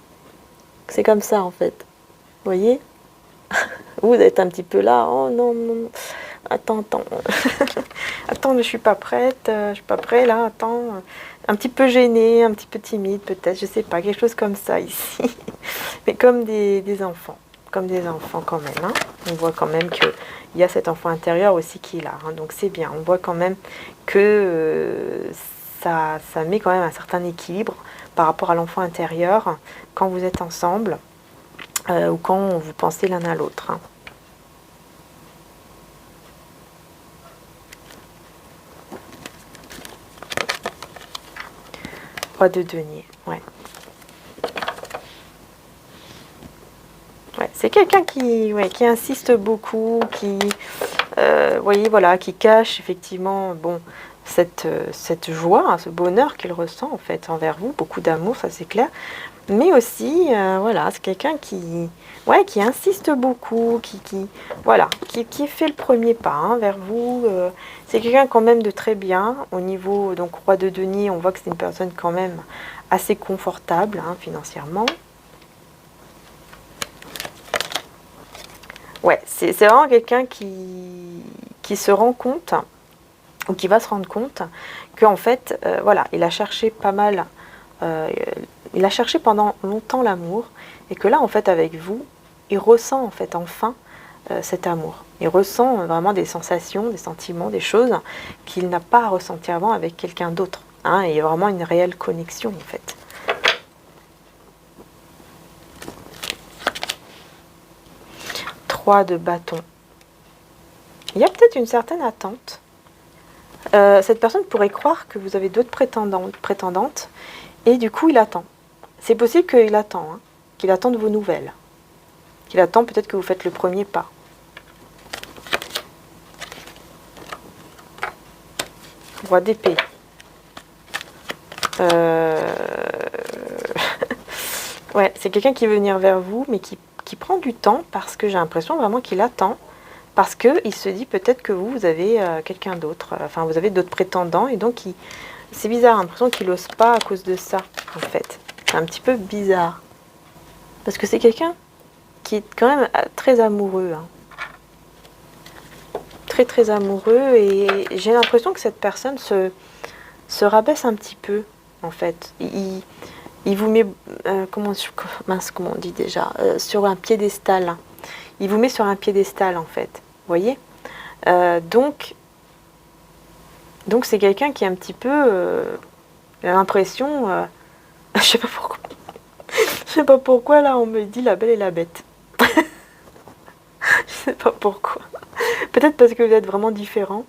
C'est comme ça, en fait, vous voyez. Vous êtes un petit peu là, oh non, non. Attends, attends, je suis pas prête, je suis pas prêt là, attends, un petit peu gênée, un petit peu timide peut-être, je sais pas, quelque chose comme ça ici, mais comme des enfants quand même, hein. On voit quand même qu'il y a cet enfant intérieur aussi qui est là, hein. Donc c'est bien, on voit quand même que ça met quand même un certain équilibre par rapport à l'enfant intérieur quand vous êtes ensemble ou quand vous pensez l'un à l'autre, hein. Roi de denier, ouais. Ouais, c'est quelqu'un qui insiste beaucoup, qui, voyez, voilà, qui cache effectivement, bon, cette joie, hein, ce bonheur qu'il ressent en fait envers vous, beaucoup d'amour, ça c'est clair. Mais aussi, voilà, c'est quelqu'un qui insiste beaucoup, voilà, qui fait le premier pas, hein, vers vous. C'est quelqu'un quand même de très bien au niveau, donc roi de denier, on voit que c'est une personne quand même assez confortable, hein, financièrement. Ouais, c'est vraiment quelqu'un qui se rend compte, ou qui va se rendre compte, qu'en fait, voilà, il a cherché pas mal, il a cherché pendant longtemps l'amour, et que là, en fait, avec vous, il ressent, en fait, enfin, cet amour. Il ressent vraiment des sensations, des sentiments, des choses qu'il n'a pas ressenti avant avec quelqu'un d'autre, hein, et il y a vraiment une réelle connexion, en fait. De bâton. Il y a peut-être une certaine attente. Cette personne pourrait croire que vous avez d'autres prétendantes et du coup il attend. C'est possible qu'il attend, hein, qu'il attende vos nouvelles, qu'il attend peut-être que vous faites le premier pas. Roi d'épée. Ouais, c'est quelqu'un qui veut venir vers vous mais qui prend du temps parce que j'ai l'impression vraiment qu'il attend, parce qu'il se dit peut-être que vous avez quelqu'un d'autre, enfin vous avez d'autres prétendants, et donc c'est bizarre, j'ai l'impression qu'il n'ose pas à cause de ça, en fait. C'est un petit peu bizarre. Parce que c'est quelqu'un qui est quand même très amoureux, hein. Très amoureux, et j'ai l'impression que cette personne se rabaisse un petit peu, en fait. Il vous met, comment on dit déjà, sur un piédestal. Il vous met sur un piédestal, en fait. Vous voyez, donc c'est quelqu'un qui est un petit peu, il a l'impression, je sais pas pourquoi. Je sais pas pourquoi, là, on me dit la belle et la bête. Je sais pas pourquoi. Peut-être parce que vous êtes vraiment différents.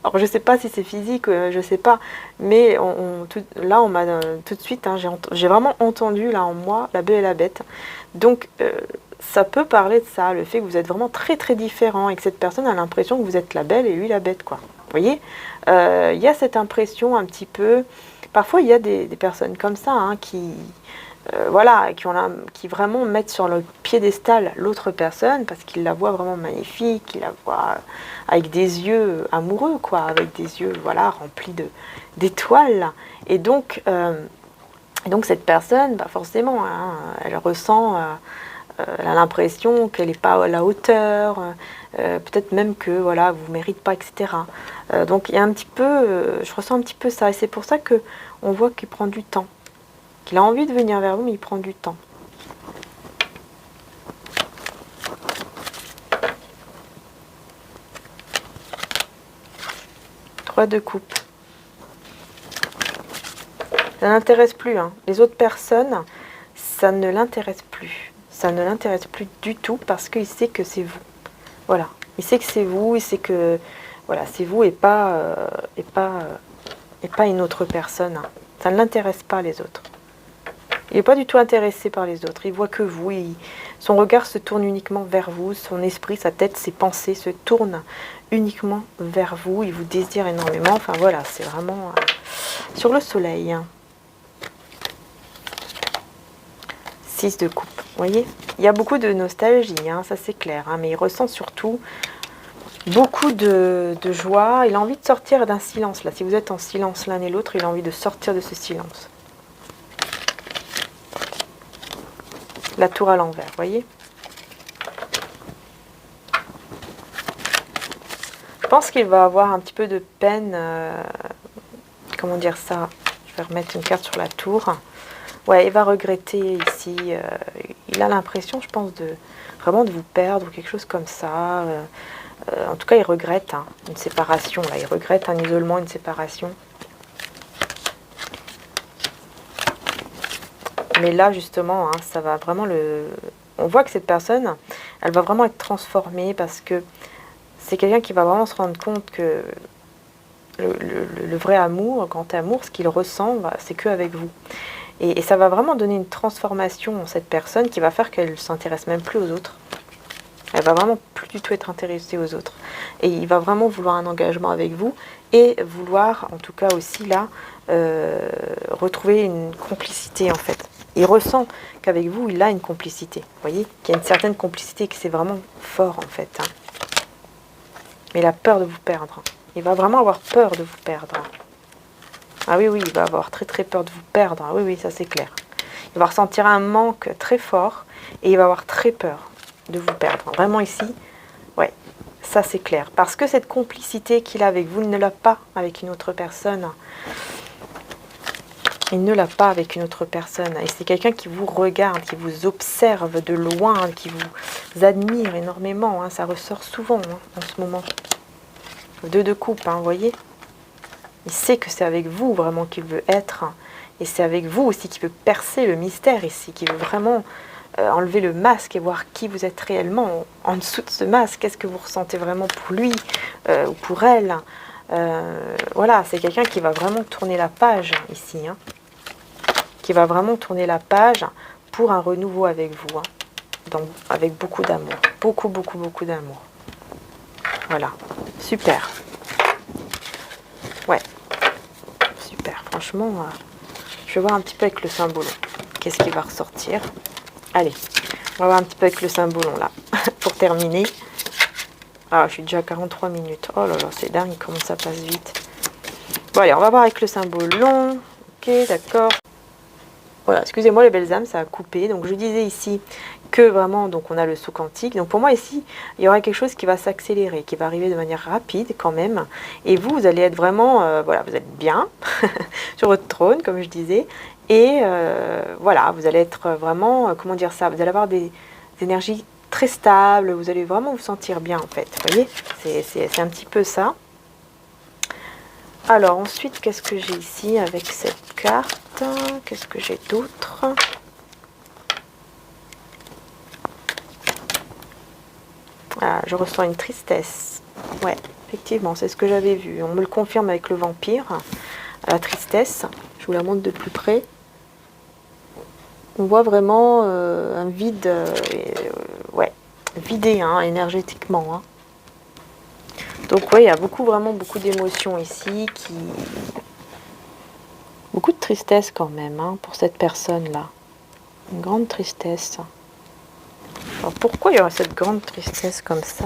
Alors je sais pas si c'est physique, je sais pas, mais là on m'a tout de suite, hein, j'ai vraiment entendu là en moi la belle et la bête. Donc ça peut parler de ça, le fait que vous êtes vraiment très très différents et que cette personne a l'impression que vous êtes la belle et lui la bête, quoi. Vous voyez, il y a cette impression un petit peu. Parfois il y a des personnes comme ça, hein, qui voilà, qui vraiment mettent sur le piédestal l'autre personne parce qu'ils la voient vraiment magnifique, ils la voient avec des yeux amoureux, quoi, avec des yeux, voilà, remplis d'étoiles. Et donc cette personne, bah forcément, hein, elle ressent, elle a l'impression qu'elle n'est pas à la hauteur, peut-être même que voilà, vous ne méritez pas, etc. Donc il y a un petit peu, je ressens un petit peu ça, et c'est pour ça que on voit qu'il prend du temps. Il a envie de venir vers vous, mais il prend du temps. Trois de coupe. Ça n'intéresse plus, hein. Les autres personnes, ça ne l'intéresse plus. Ça ne l'intéresse plus du tout parce qu'il sait que c'est vous. Voilà. Il sait que c'est vous, il sait que voilà, c'est vous et pas une autre personne, hein. Ça ne l'intéresse pas, les autres. Il n'est pas du tout intéressé par les autres. Il voit que vous. Son regard se tourne uniquement vers vous. Son esprit, sa tête, ses pensées se tournent uniquement vers vous. Il vous désire énormément. Enfin voilà, c'est vraiment sur le soleil. 6 de coupe. Vous voyez, il y a beaucoup de nostalgie, hein, ça c'est clair. Hein, mais il ressent surtout beaucoup de joie. Il a envie de sortir d'un silence. Là, si vous êtes en silence l'un et l'autre, il a envie de sortir de ce silence. La tour à l'envers, vous voyez. Je pense qu'il va avoir un petit peu de peine, comment dire ça, je vais remettre une carte sur la tour. Ouais, il va regretter ici, il a l'impression, je pense, vraiment de vous perdre ou quelque chose comme ça. En tout cas, il regrette, hein, une séparation, là, il regrette un isolement, une séparation. Mais là, justement, hein, ça va vraiment on voit que cette personne, elle va vraiment être transformée parce que c'est quelqu'un qui va vraiment se rendre compte que le vrai amour, le grand amour, ce qu'il ressent, c'est qu'avec vous. Et ça va vraiment donner une transformation en cette personne qui va faire qu'elle ne s'intéresse même plus aux autres. Elle va vraiment plus du tout être intéressée aux autres. Et il va vraiment vouloir un engagement avec vous et vouloir, en tout cas aussi là, retrouver une complicité en fait. Il ressent qu'avec vous, il a une complicité. Vous voyez, qu'il y a une certaine complicité et que c'est vraiment fort en fait. Hein. Mais il a peur de vous perdre. Il va vraiment avoir peur de vous perdre. Ah oui, oui, il va avoir très très peur de vous perdre. Ah oui, oui, ça c'est clair. Il va ressentir un manque très fort et il va avoir très peur de vous perdre. Vraiment ici, ouais, ça c'est clair. Parce que cette complicité qu'il a avec vous, il ne l'a pas avec une autre personne. Il ne l'a pas avec une autre personne. Et c'est quelqu'un qui vous regarde, qui vous observe de loin, qui vous admire énormément. Hein. Ça ressort souvent hein, en ce moment. 2 de coupe, hein, vous voyez. Il sait que c'est avec vous vraiment qu'il veut être. Et c'est avec vous aussi qu'il veut percer le mystère ici, qu'il veut vraiment enlever le masque et voir qui vous êtes réellement en dessous de ce masque. Qu'est-ce que vous ressentez vraiment pour lui ou pour elle. Voilà, c'est quelqu'un qui va vraiment tourner la page ici. Hein. Qui va vraiment tourner la page pour un renouveau avec vous. Hein. Donc, avec beaucoup d'amour. Beaucoup, beaucoup, beaucoup d'amour. Voilà. Super. Ouais. Super. Franchement, je vais voir un petit peu avec le symbole. Qu'est-ce qui va ressortir? Allez. On va voir un petit peu avec le symbole là. Pour terminer. Ah, je suis déjà à 43 minutes. Oh là là, c'est dingue comment ça passe vite. Bon, allez, on va voir avec le symbole long. Ok, d'accord. Voilà, excusez-moi les belles âmes, ça a coupé. Donc je disais ici que vraiment, donc on a le saut quantique. Donc pour moi ici, il y aura quelque chose qui va s'accélérer, qui va arriver de manière rapide quand même. Et vous, vous allez être vraiment, voilà, vous êtes bien sur votre trône, comme je disais. Et voilà, vous allez être vraiment, comment dire ça, vous allez avoir des énergies très stables, vous allez vraiment vous sentir bien en fait. Vous voyez, c'est un petit peu ça. Alors ensuite, qu'est-ce que j'ai ici avec cette carte? Qu'est-ce que j'ai d'autre? Ah, je ressens une tristesse. Ouais, Effectivement, c'est ce que j'avais vu. On me le confirme avec le vampire, la tristesse. Je vous la montre de plus près. On voit vraiment un vide, ouais, vidé hein, énergétiquement. Hein. Donc ouais, il y a vraiment beaucoup d'émotions ici, beaucoup de tristesse quand même hein, pour cette personne-là. Une grande tristesse. Alors pourquoi il y aura cette grande tristesse comme ça?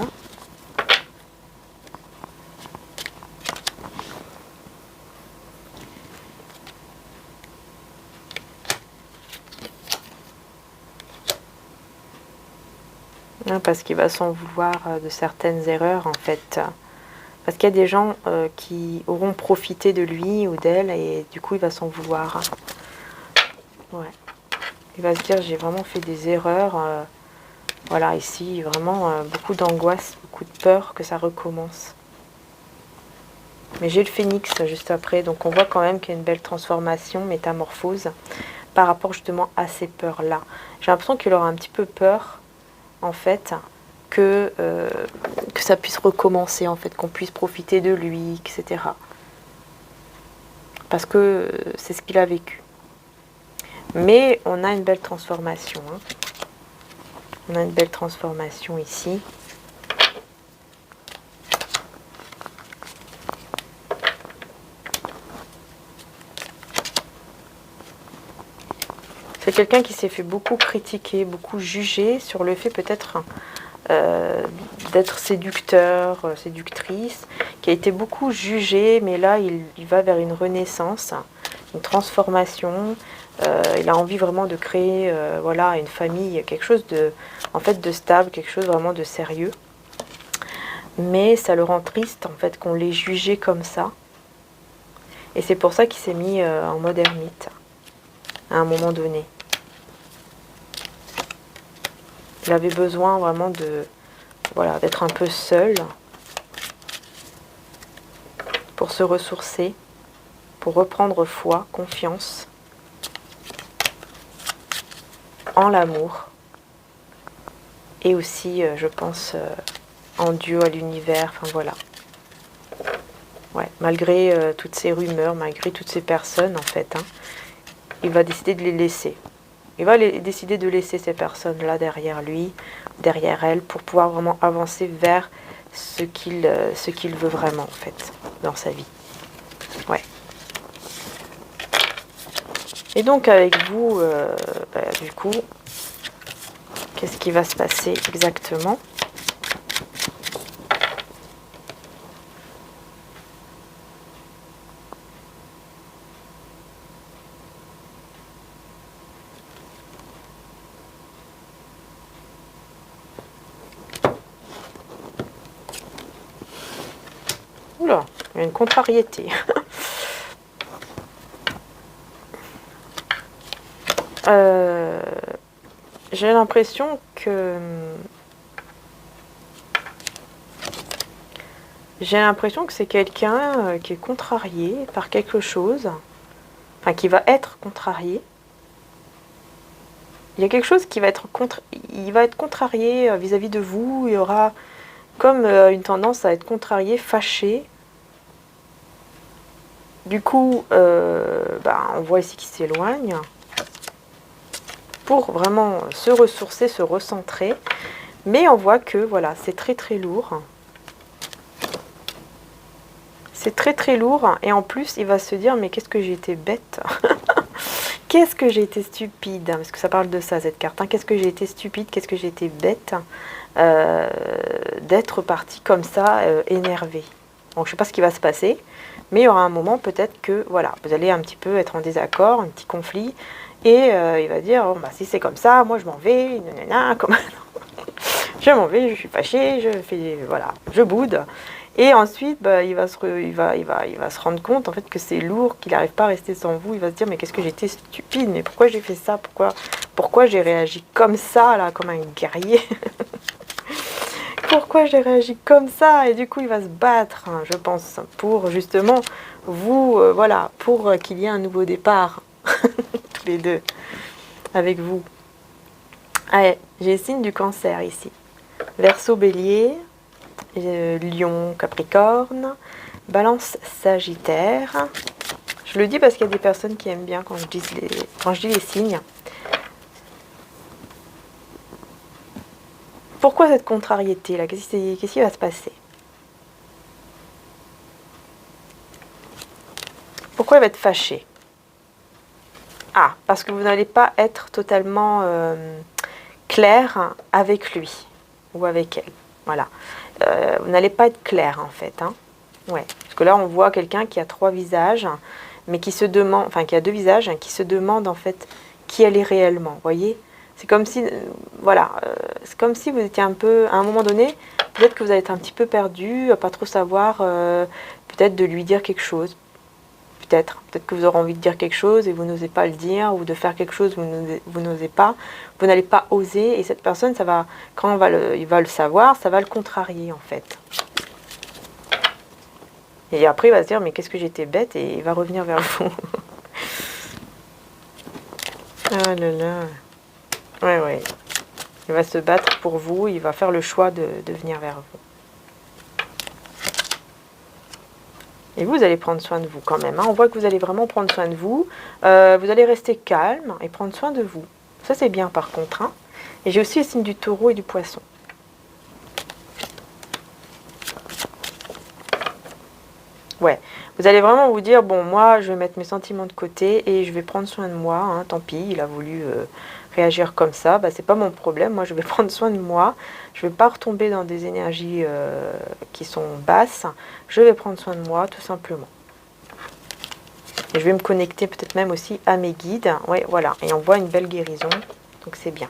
Parce qu'il va s'en vouloir de certaines erreurs en fait. Parce qu'il y a des gens qui auront profité de lui ou d'elle et du coup il va s'en vouloir. Ouais. Il va se dire j'ai vraiment fait des erreurs. Voilà, ici vraiment beaucoup d'angoisse, beaucoup de peur que ça recommence. Mais j'ai le phénix juste après, donc on voit quand même qu'il y a une belle transformation, métamorphose par rapport justement à ces peurs-là. J'ai l'impression qu'il aura un petit peu peur en fait que ça puisse recommencer en fait, qu'on puisse profiter de lui, etc. Parce que c'est ce qu'il a vécu. Mais on a une belle transformation. Hein. On a une belle transformation ici. C'est quelqu'un qui s'est fait beaucoup critiquer, beaucoup juger sur le fait peut-être d'être séducteur, séductrice, qui a été beaucoup jugé, mais là il va vers une renaissance, une transformation. Il a envie vraiment de créer voilà, une famille, quelque chose de, en fait, de stable, quelque chose vraiment de sérieux. Mais ça le rend triste en fait qu'on l'ait jugé comme ça. Et c'est pour ça qu'il s'est mis en mode ermite à un moment donné. Il avait besoin vraiment de, voilà, d'être un peu seul pour se ressourcer, pour reprendre foi, confiance en l'amour et aussi, je pense, en Dieu, à l'univers, enfin voilà. Ouais, malgré toutes ces rumeurs, malgré toutes ces personnes en fait, hein, il va décider de les laisser. Il va décider de laisser ces personnes-là derrière lui, derrière elles, pour pouvoir vraiment avancer vers ce qu'il veut vraiment, en fait, dans sa vie. Ouais. Et donc, avec vous, du coup, qu'est-ce qui va se passer exactement ? Oula, il y a une contrariété. J'ai l'impression que... c'est quelqu'un qui est contrarié par quelque chose, enfin qui va être contrarié. Il y a quelque chose qui va être il va être contrarié vis-à-vis de vous. Il y aura comme une tendance à être contrarié, fâché. Du coup, on voit ici qu'il s'éloigne pour vraiment se ressourcer, se recentrer. Mais on voit que voilà, c'est très très lourd. C'est très très lourd. Et en plus, il va se dire, mais qu'est-ce que j'ai été bête. Qu'est-ce que j'ai été stupide. Parce que ça parle de ça, cette carte. Hein. Qu'est-ce que j'ai été stupide, qu'est-ce que j'ai été bête d'être partie comme ça, énervée. Donc je ne sais pas ce qui va se passer. Mais il y aura un moment peut-être que voilà, vous allez un petit peu être en désaccord, un petit conflit. Et il va dire, oh, bah, si c'est comme ça, moi je m'en vais, nanana, comme... je m'en vais, je suis fâchée, je fais, voilà, je boude. Et ensuite, il va se rendre compte en fait que c'est lourd, qu'il n'arrive pas à rester sans vous. Il va se dire, mais qu'est-ce que j'étais stupide, mais pourquoi j'ai fait ça, pourquoi j'ai réagi comme ça, là, comme un guerrier. Pourquoi j'ai réagi comme ça? Et du coup, il va se battre, hein, je pense, pour justement vous, voilà, pour qu'il y ait un nouveau départ, tous les deux, avec vous. Allez, j'ai le signe du cancer ici. Verseau, bélier, Lion, Capricorne, Balance, Sagittaire. Je le dis parce qu'il y a des personnes qui aiment bien quand je dis les signes. Pourquoi cette contrariété là? Qu'est-ce qui va se passer? Pourquoi il va être fâché? Ah, parce que vous n'allez pas être totalement clair avec lui ou avec elle. Voilà. Vous n'allez pas être clair en fait. Hein. Ouais. Parce que là, on voit quelqu'un qui a 3 visages, mais qui se demande, enfin qui a 2 visages, hein, qui se demande en fait qui elle est réellement. Vous voyez? C'est comme si, voilà, c'est comme si vous étiez un peu, à un moment donné, peut-être que vous allez être un petit peu perdu, à pas trop savoir, peut-être de lui dire quelque chose. Peut-être que vous aurez envie de dire quelque chose et vous n'osez pas le dire, ou de faire quelque chose, vous n'osez pas, vous n'allez pas oser, et cette personne, ça va, quand il va le savoir, ça va le contrarier en fait. Et après il va se dire mais qu'est-ce que j'étais bête, et il va revenir vers vous. Ah là là. Ouais, ouais. Il va se battre pour vous, il va faire le choix de venir vers vous. Et vous allez prendre soin de vous quand même. Hein. On voit que vous allez vraiment prendre soin de vous. Vous allez rester calme et prendre soin de vous. Ça, c'est bien par contre. Hein. Et j'ai aussi le signe du taureau et du poisson. Ouais. Vous allez vraiment vous dire, bon, moi, je vais mettre mes sentiments de côté et je vais prendre soin de moi. Hein. Tant pis, il a voulu réagir comme ça. Bah, c'est pas mon problème. Moi, je vais prendre soin de moi. Je ne vais pas retomber dans des énergies qui sont basses. Je vais prendre soin de moi, tout simplement. Et je vais me connecter peut-être même aussi à mes guides. Oui, voilà. Et on voit une belle guérison. Donc, c'est bien.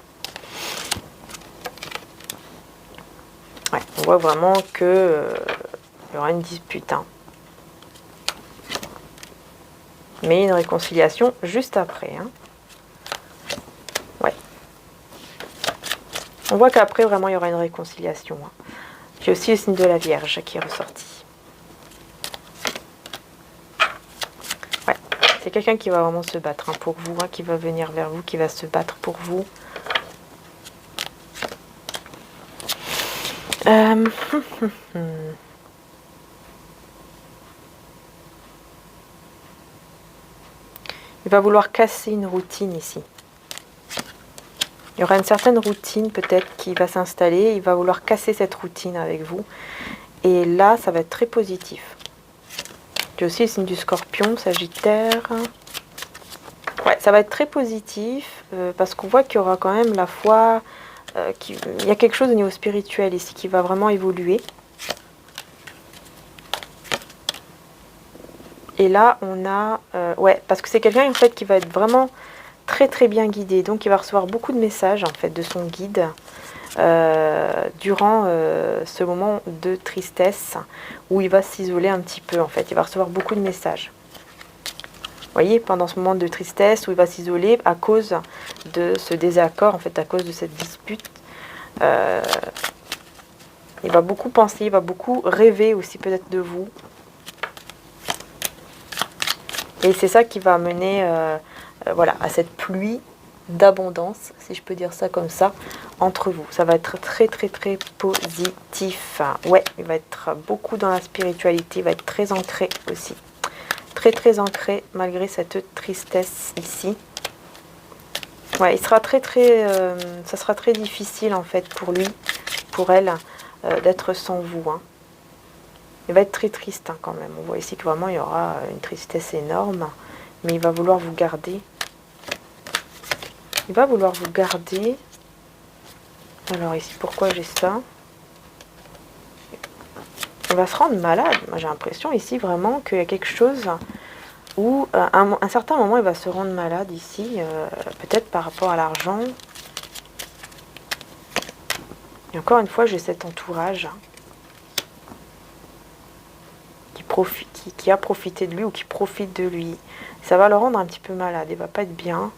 Ouais, on voit vraiment que il y aura une dispute. Hein. Mais une réconciliation juste après. Hein. Ouais. On voit qu'après, vraiment, il y aura une réconciliation. Hein. J'ai aussi le signe de la Vierge qui est ressorti. Ouais. C'est quelqu'un qui va vraiment se battre hein, pour vous, hein, qui va venir vers vous, qui va se battre pour vous. Il va vouloir casser une routine ici. Il y aura une certaine routine peut-être qui va s'installer. Il va vouloir casser cette routine avec vous. Et là, ça va être très positif. J'ai aussi le signe du Scorpion, Sagittaire. Ouais, ça va être très positif parce qu'on voit qu'il y aura quand même la foi. Il y a quelque chose au niveau spirituel ici qui va vraiment évoluer. Et là, on a... ouais, parce que c'est quelqu'un en fait qui va être vraiment très très bien guidé. Donc, il va recevoir beaucoup de messages en fait de son guide durant ce moment de tristesse où il va s'isoler un petit peu en fait. Il va recevoir beaucoup de messages. Vous voyez, pendant ce moment de tristesse où il va s'isoler à cause de ce désaccord, en fait, à cause de cette dispute. Il va beaucoup penser, il va beaucoup rêver aussi peut-être de vous. Et c'est ça qui va mener voilà, à cette pluie d'abondance, si je peux dire ça comme ça, entre vous. Ça va être très très très positif. Ouais, il va être beaucoup dans la spiritualité, il va être très ancré aussi. Très très ancré malgré cette tristesse ici. Ouais, il sera très très... ça sera très difficile en fait pour lui, pour elle, d'être sans vous. Hein. Il va être très triste hein, quand même. On voit ici que vraiment il y aura une tristesse énorme. Mais il va vouloir vous garder. Il va vouloir vous garder. Alors ici, pourquoi j'ai ça? Il va se rendre malade. Moi j'ai l'impression ici vraiment qu'il y a quelque chose où à un certain moment il va se rendre malade ici. Peut-être par rapport à l'argent. Et encore une fois, j'ai cet entourage. Qui a profité de lui ou qui profite de lui. Ça va le rendre un petit peu malade, il va pas être bien.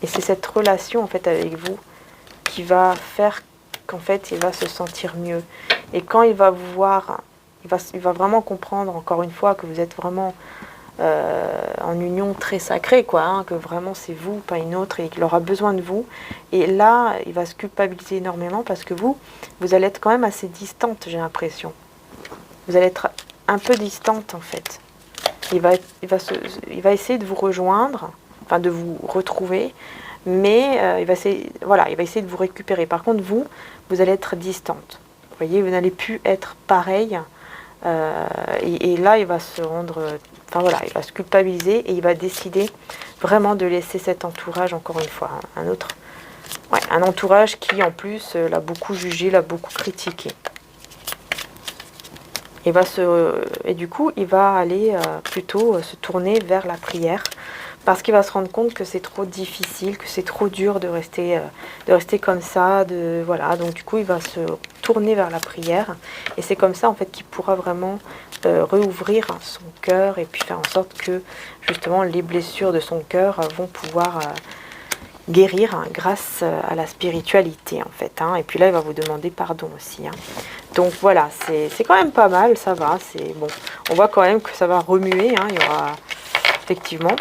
Et c'est cette relation en fait avec vous qui va faire qu'en fait il va se sentir mieux. Et quand il va vous voir, il va vraiment comprendre encore une fois que vous êtes vraiment en en union très sacrée, quoi, hein, que vraiment c'est vous, pas une autre, et qu'il aura besoin de vous. Et là, il va se culpabiliser énormément parce que vous allez être quand même assez distante, j'ai l'impression. Vous allez être un peu distante, en fait. Il va essayer de vous rejoindre, enfin de vous retrouver, mais il va essayer, voilà, il va essayer de vous récupérer. Par contre, vous allez être distante. Vous voyez, vous n'allez plus être pareil. Et là, il va se rendre, enfin voilà, il va se culpabiliser et il va décider vraiment de laisser cet entourage, encore une fois, hein, un entourage qui, en plus, l'a beaucoup jugé, l'a beaucoup critiqué. Et du coup, il va aller plutôt se tourner vers la prière parce qu'il va se rendre compte que c'est trop difficile, que c'est trop dur de rester comme ça. Voilà. Donc du coup, il va se tourner vers la prière et c'est comme ça en fait qu'il pourra vraiment réouvrir son cœur et puis faire en sorte que justement les blessures de son cœur vont pouvoir guérir hein, grâce à la spiritualité en fait. Hein. Et puis là, il va vous demander pardon aussi. Hein. Donc voilà, c'est quand même pas mal, ça va. Bon, on voit quand même que ça va remuer. Hein, il y aura effectivement,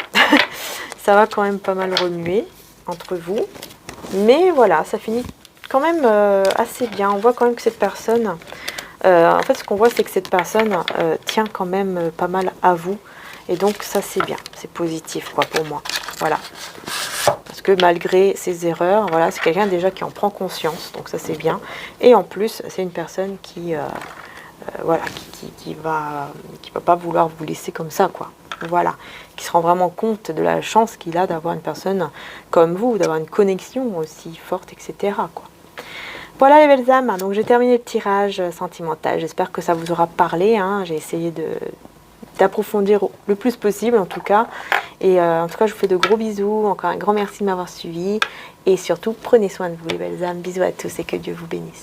ça va quand même pas mal remuer entre vous. Mais voilà, ça finit quand même assez bien. On voit quand même que cette personne, en fait, ce qu'on voit, c'est que cette personne tient quand même pas mal à vous. Et donc ça, c'est bien, c'est positif quoi pour moi. Voilà. Parce que malgré ses erreurs, voilà, c'est quelqu'un déjà qui en prend conscience, donc ça c'est bien. Et en plus, c'est une personne qui, voilà, qui va pas vouloir vous laisser comme ça, quoi. Voilà, qui se rend vraiment compte de la chance qu'il a d'avoir une personne comme vous, d'avoir une connexion aussi forte, etc. quoi. Voilà les belles âmes, donc j'ai terminé le tirage sentimental. J'espère que ça vous aura parlé. Hein. J'ai essayé d'approfondir le plus possible en tout cas. Et en tout cas, je vous fais de gros bisous. Encore un grand merci de m'avoir suivi. Et surtout, prenez soin de vous les belles âmes. Bisous à tous et que Dieu vous bénisse.